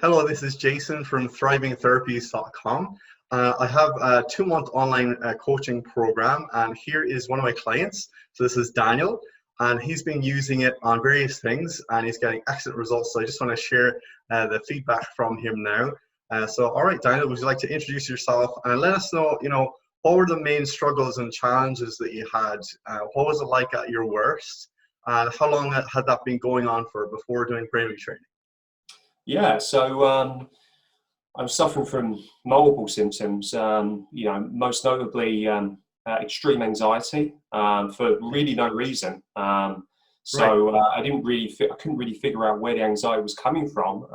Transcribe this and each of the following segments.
Hello, this is Jason from thrivingtherapies.com. I have a 2-month online coaching program, and here is one of my clients. So this is Daniel, and he's been using it on various things, and he's getting excellent results. So I just want to share the feedback from him now. All right, Daniel, would you like to introduce yourself and let us know, what were the main struggles and challenges that you had? What was it like at your worst? And how long had that been going on for before doing brain retraining? Yeah, so I'm suffering from multiple symptoms, most notably extreme anxiety for really no reason. I couldn't really figure out where the anxiety was coming from.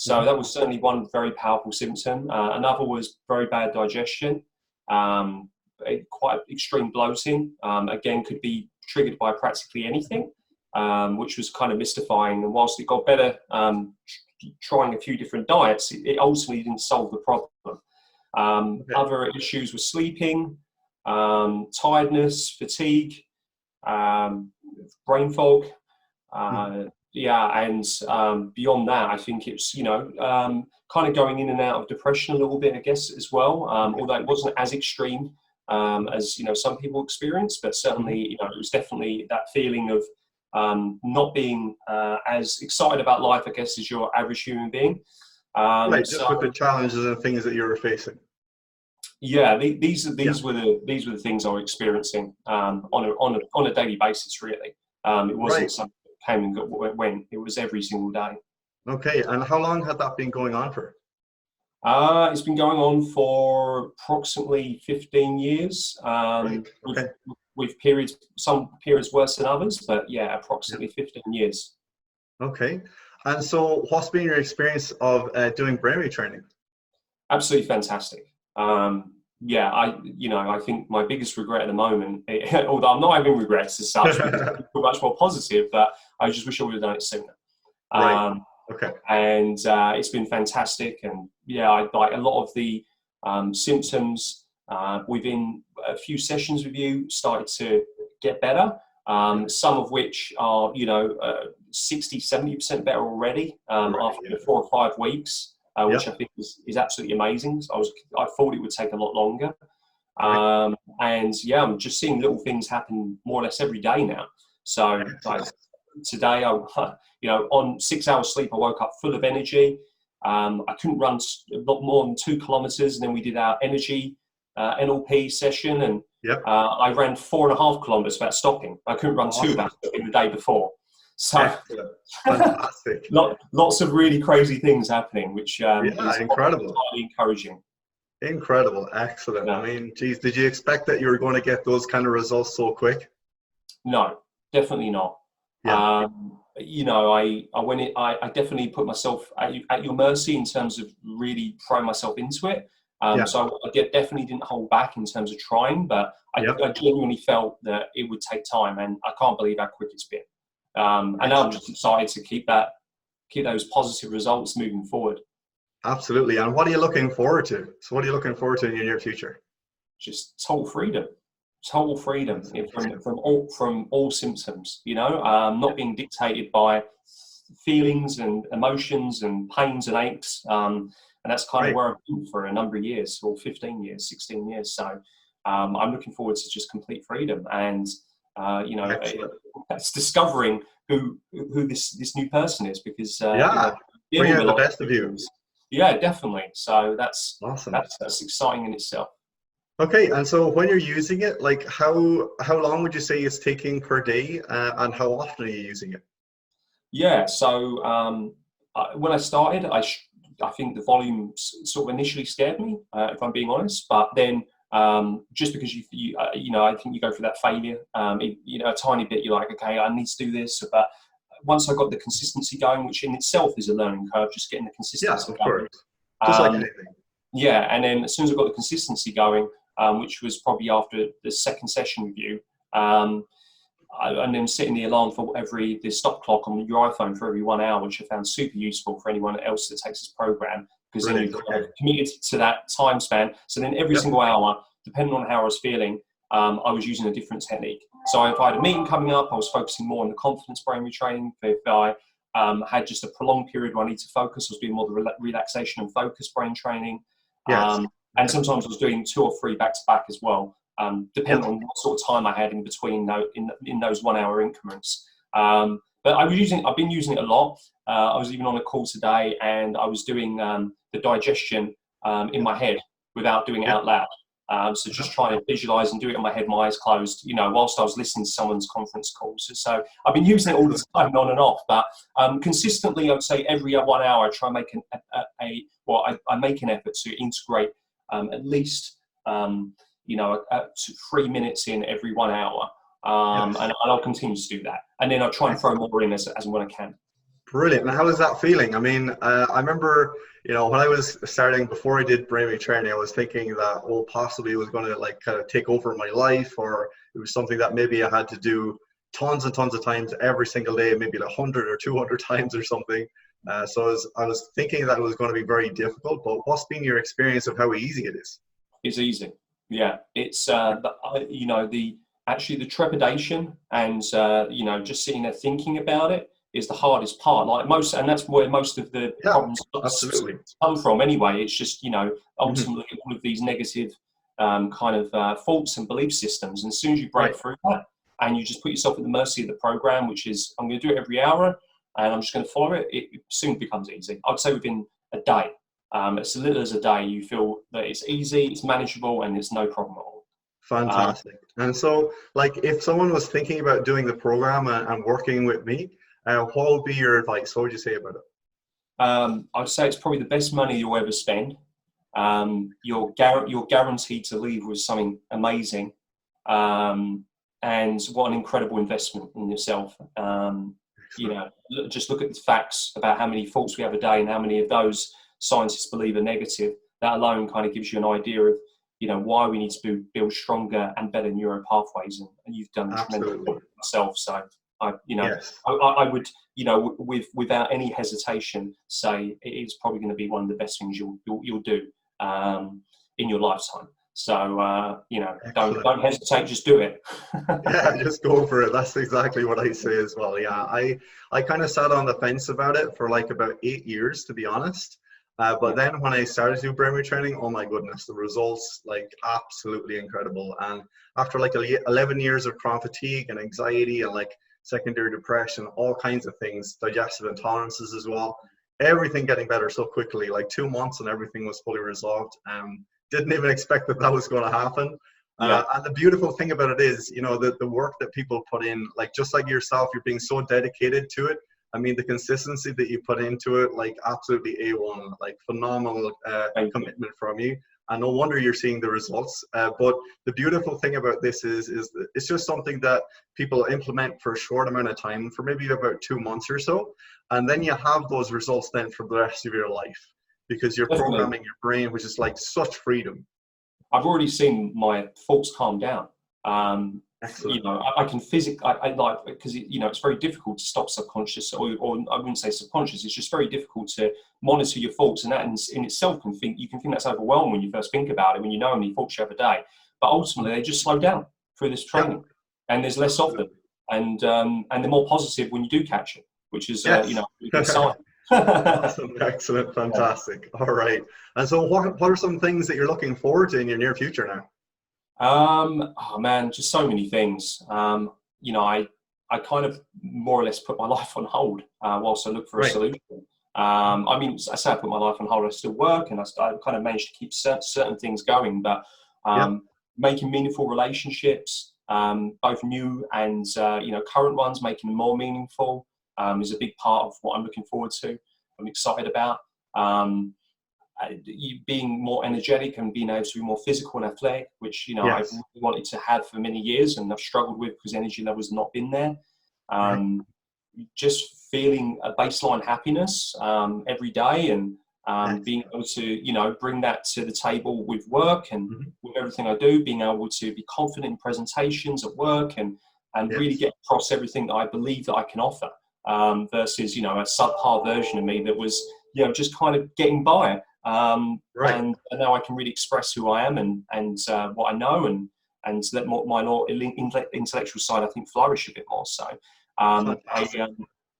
That was certainly one very powerful symptom. Another was very bad digestion, quite extreme bloating. Again, could be triggered by practically anything. Which was kind of mystifying. And whilst it got better trying a few different diets, it ultimately didn't solve the problem. Other issues were sleeping, tiredness, fatigue, brain fog. And beyond that, I think it's, kind of going in and out of depression a little bit, I guess, as well. Although it wasn't as extreme as, some people experience, but certainly, it was definitely that feeling of not being as excited about life, I guess, as your average human being. Just with the challenges and things that you were facing. Yeah, these were the things I was experiencing on a daily basis. Really, it wasn't something that came and went. It was every single day. Okay, and how long had that been going on for? It's been going on for approximately 15 years. With some periods worse than others, but yeah, approximately 15 years. Okay. And so what's been your experience of doing brain retraining? Absolutely fantastic. I think my biggest regret at the moment, although I'm not having regrets as such, because it's much more positive, but I just wish I would have done it sooner. And it's been fantastic. And I like a lot of the symptoms within a few sessions with you started to get better, some of which are 60-70% better already after 4 or 5 weeks, which I think is absolutely amazing. So I thought it would take a lot longer, I'm just seeing little things happen more or less every day now. So today on 6 hours sleep, I woke up full of energy. I couldn't run a lot more than 2 kilometers, and then we did our energy NLP session, and I ran 4.5 kilometers without stopping. I couldn't run 2 without stopping the day before. So fantastic. Lots of really crazy things happening, which is incredible. Encouraging. Incredible, excellent. I mean, geez, did you expect that you were going to get those kind of results so quick? No, definitely not. I definitely put myself at your mercy in terms of really throwing myself into it. So I definitely didn't hold back in terms of trying, but I genuinely felt that it would take time, and I can't believe how quick it's been. And now I'm just excited to keep those positive results moving forward. Absolutely. And what are you looking forward to? So what are you looking forward to in your near future? Just total freedom from all symptoms, not being dictated by feelings and emotions and pains and aches. And that's kind of where I've been for a number of years, or 15 years, 16 years. So I'm looking forward to just complete freedom, and it's discovering who this new person is, because bring out the best of you. Yeah, definitely. So that's awesome. That's exciting in itself. Okay, and so when you're using it, like how long would you say it's taking per day, and how often are you using it? Yeah, so when I started, I think the volume sort of initially scared me, if I'm being honest. But then, just because I think you go through that failure, a tiny bit, you're like, okay, I need to do this. But once I got the consistency going, which in itself is a learning curve, just getting the consistency going. Course. Just like anything. Yeah, and then as soon as I got the consistency going, which was probably after the second session with you, and then setting the alarm for the stop clock on your iPhone for every 1 hour, which I found super useful for anyone else that takes this program, because then you're committed to that time span. So then every single hour, depending on how I was feeling, I was using a different technique. So if I had a meeting coming up, I was focusing more on the confidence brain retraining. If I had just a prolonged period where I need to focus. I was doing more the relaxation and focus brain training. Yes. And sometimes I was doing 2 or 3 back to back as well, depending on what sort of time I had in between in those 1 hour increments. But I've been using it a lot. I was even on a call today, and I was doing the digestion in my head without doing it out loud. So just trying to visualize and do it in my head, my eyes closed, whilst I was listening to someone's conference calls. So I've been using it all the time, on and off, but consistently, I would say every 1 hour, I try and make I make an effort to integrate at least 3 minutes in every 1 hour. And I'll continue to do that. And then I'll try and throw more in as and when I can. Brilliant. And how is that feeling? I mean, I remember, when I was starting, before I did brain retraining, I was thinking that, possibly it was going to kind of take over my life, or it was something that maybe I had to do tons and tons of times every single day, maybe 100 or 200 times or something. So I was thinking that it was going to be very difficult, but what's been your experience of how easy it is? It's easy. Yeah. It's, the trepidation and, just sitting there thinking about it is the hardest part. And that's where most of the problems come from anyway. It's just, ultimately all of these negative thoughts and belief systems. And as soon as you break through that and you just put yourself at the mercy of the program, which is, I'm going to do it every hour and I'm just going to follow it, it soon becomes easy. I'd say within a day, as little as a day, you feel that it's easy, it's manageable, and it's no problem at all. Fantastic. And so, if someone was thinking about doing the program and working with me, what would be your advice? What would you say about it? I'd say it's probably the best money you'll ever spend. You're guaranteed to leave with something amazing. And what an incredible investment in yourself. Just look at the facts about how many thoughts we have a day and how many of those scientists believe are negative. That alone kind of gives you an idea of why we need to build stronger and better neural pathways, and you've done tremendous work yourself. So I would, without any hesitation, say it is probably going to be one of the best things you'll do in your lifetime. So don't hesitate, just do it. Yeah, just go for it. That's exactly what I say as well. Yeah, I kind of sat on the fence about it for about 8 years, to be honest. But then when I started to do brain retraining, oh my goodness, the results, absolutely incredible. And after 11 years of chronic fatigue and anxiety and secondary depression, all kinds of things, digestive intolerances as well, everything getting better so quickly, 2 months and everything was fully resolved. Didn't even expect that was going to happen. And the beautiful thing about it is, the work that people put in, just like yourself, you're being so dedicated to it. I mean, the consistency that you put into it, absolutely A1, phenomenal commitment from you. And no wonder you're seeing the results. But the beautiful thing about this is it's just something that people implement for a short amount of time, for maybe about 2 months or so. And then you have those results then for the rest of your life, because you're programming your brain, which is such freedom. I've already seen my thoughts calm down. Excellent. I can physically, I like, because it's very difficult to stop subconscious, or I wouldn't say subconscious. It's just very difficult to monitor your thoughts, and that in itself you can think that's overwhelming when you first think about it, when you know how many thoughts you have a day. But ultimately, they just slow down through this training, and there's less of them, and they're more positive when you do catch it, which is a good sign. Awesome, excellent, fantastic. All right. And so, what are some things that you're looking forward to in your near future now? Oh man, just so many things. I kind of more or less put my life on hold whilst I look for a solution. I mean, I say I put my life on hold, I still work, and I kind of managed to keep certain things going, but making meaningful relationships, both new and current ones, making them more meaningful is a big part of what I'm looking forward to. I'm excited about. You being more energetic and being able to be more physical and athletic, which I've really wanted to have for many years, and I've struggled with because energy levels not been there. Just feeling a baseline happiness every day, and being able to bring that to the table with work and with everything I do, being able to be confident in presentations at work and really get across everything that I believe that I can offer, versus a subpar version of me that was just kind of getting by. And now I can really express who I am and what I know, and let my more intellectual side, I think, flourish a bit more. So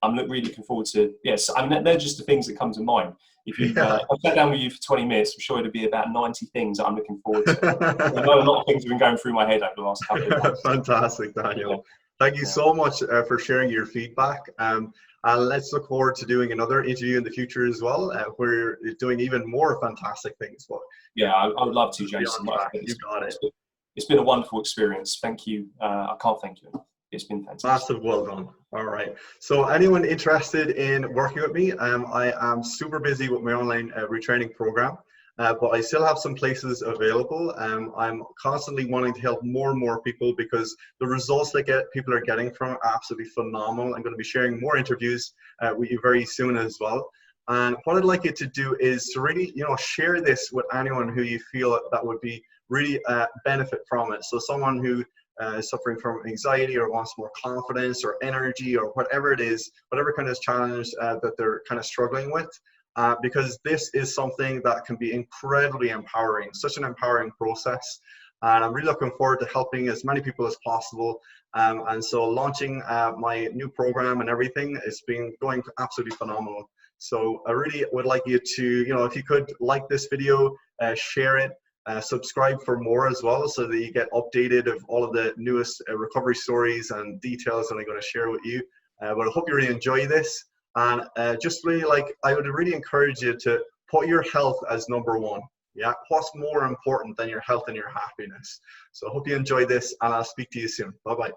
I'm really looking forward to, yes, I mean, they're just the things that come to mind. If you, if I sat down with you for 20 minutes, I'm sure it'll be about 90 things that I'm looking forward to. I know a lot of things have been going through my head over the last couple of months. Fantastic, Daniel. Yeah. Thank you so much for sharing your feedback. And let's look forward to doing another interview in the future as well, where you're doing even more fantastic things. But yeah, I would love to, Jason. You got it. It's been a wonderful experience. Thank you. I can't thank you enough. It's been fantastic. Massive well done. All right. So anyone interested in working with me, I am super busy with my online retraining program, but I still have some places available. I'm constantly wanting to help more and more people because the results that people are getting from are absolutely phenomenal. I'm going to be sharing more interviews with you very soon as well. And what I'd like you to do is to really, share this with anyone who you feel that would be really benefit from it. So someone who is suffering from anxiety or wants more confidence or energy or whatever it is, whatever kind of challenge that they're kind of struggling with, because this is something that can be incredibly empowering, such an empowering process. And I'm really looking forward to helping as many people as possible. And so launching my new program and everything, it's been going absolutely phenomenal. So I really would like you to, if you could like this video, share it, subscribe for more as well, so that you get updated of all of the newest recovery stories and details that I'm going to share with you. But I hope you really enjoy this. And just really I would really encourage you to put your health as number one. Yeah, what's more important than your health and your happiness? So I hope you enjoy this, and I'll speak to you soon. Bye-bye.